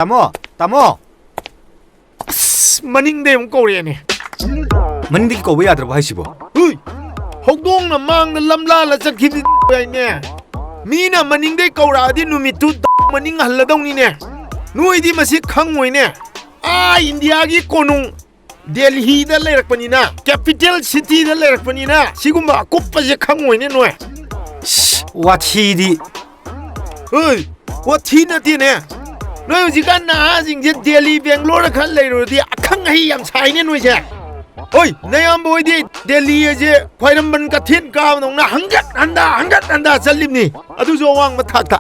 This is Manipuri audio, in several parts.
Tamo. Maningde yung Korean eh. Manindi ki kaway adrabo haisibo. Uy! Hogdong na mang na lamla la sa kibid niya. Mina maningde kauradi numitu maning haladong ni niya. Nuy di masik hangmoy niya. India gi konung Delhi da lerak panina. Capital city da lerak panina. Sigumba kuppa je hangmoy niya nuy. Wathidi. Uy! Wathi na ti niya. Nuy ujikan na jingje Delhi Bangalore kan leiro di akang hai yam sai niya nuy siya. Oi, nayam boy di Delhi aje khairam ban ka thin ka nong na hangat anda chalim ni adu jo wang ma thak tha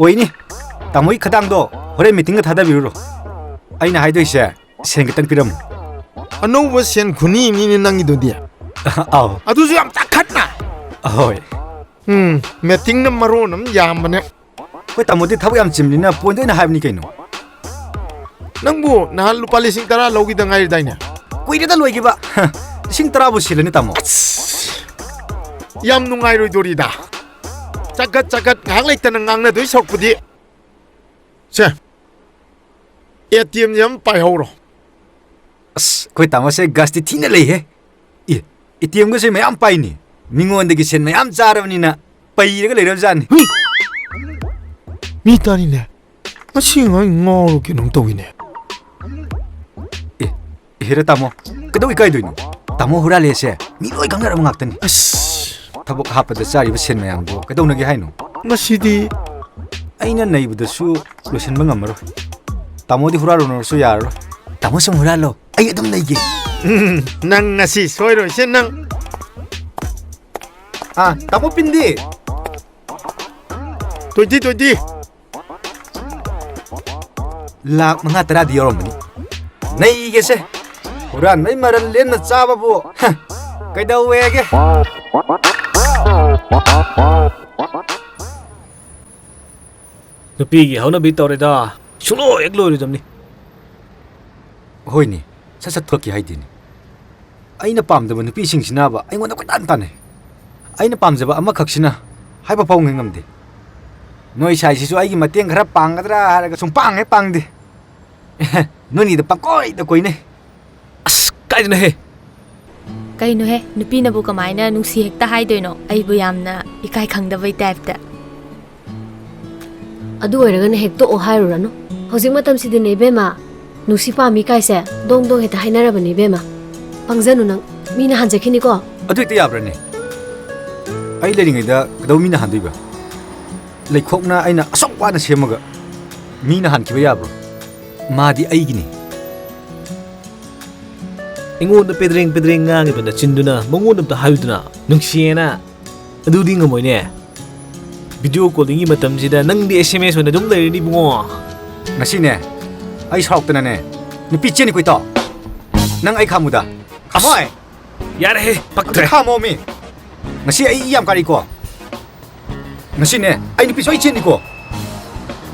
Oini. Tamoi khadangdo hore meeting ga thada biruro. Aina haidoi se sen kitang piram. ano wa sen khuni ni nangi do dia Aw. adu jo am takhat na Ahoy. meeting na maro nam yam bane Koi tamodi thabu yam chimlina pondo na haibni kaino. nangbu na lupa lising tara logi da ngai dai na Kuida da loigi ba. Sing tarabu silani tamo. yam nungai roi dori da chakat ngang lai tan ngang na doi sok pudi se ATM yam pai ho ro Koi tamo se gasti thina lei he. ATM ga se mayam pai ni. Mingon de gi sen mayam charabni na pai ga leiram jan. mi tani ne masi ngai ngoro ke nong to ne Hira tamo. Kadoi kai doino. Tamo hura le se. Mi loi gang na ngak tani. Thabok hapa da chari ba sen mayam do. Kadau na gi haino. masidi Aina naibu da su losen ba ngamaro. Tamo di hura ro no su yar. Tamo sum hura lo. Ai adum nei gi. nang ngasi soi roi sen nang Tamo pindi. 20 Lak mga tara di yorom ni. Nei ge se. Hura nai maral len na chaba bo. Kai da wege. Nupi hau na bitaw reda. Sulo eklo ri jamni. Hoi ni. Sasat thoki hai din. Aina pamdaba nupi sing sinaba. Ai ngona ko tan tan. Aina pamjaba ama khaksina. Hai ba pau ngam de. Noi sai si su ai gi mateng khara pangadra haraga sum pang he pang de. Noni da pakoi da koi ne. As kai na he. Kaino he nupi na bu kamaina nungsi hekta haidoino aibu yamna ikai khangdabay type adu oiragana hekto o hairurano hojik matam sidine bema nusi pami kaise dong heta hainarabani bema pangjanu nang mina hanjakhini ko Adu ite yabra ne. Ai le ringai da kadau mina handui ba. Leikhok na aina asok wa na semaga. Mina han ki ba yabro. Madi ai gini. Ingon na pedring ngang iba na chinduna mangon na hayuduna nungsiena adu di ngamoy ne. Video calling matam sida nang di SMS na dum lai ni bungo. Ngasi ne. Ai sauk ta na ne. Ni piche ni ko ito. Nang ai khamuda. Amoy. Yare he paktre. Khamo mi. Ngasi ai yam kari ko. Ngasi ne. Ai ni pisoi chen ni ko.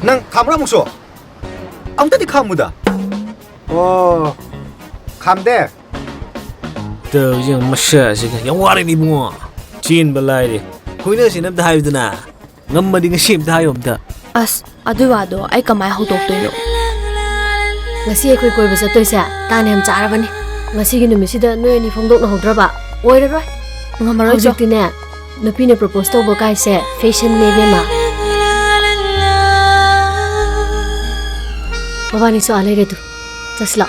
Nang khamra muso. Ang ta di khamuda. Oh. Khamde. To yung masya siga yung wari ni bungo. Chin balay di. Kuina sinab da hayuduna. Ngamma di nga ship da hayom da. as adu wado ai kamai hodoktoino ngasi ekoi koi basa toisa tane ham charabani ngasi gi numisida noi ni phongdok na hodraba oiraroi ngamaroi jo hojikine nupi ne propose to bokai se fashion ne bema babani so alai re tu tasla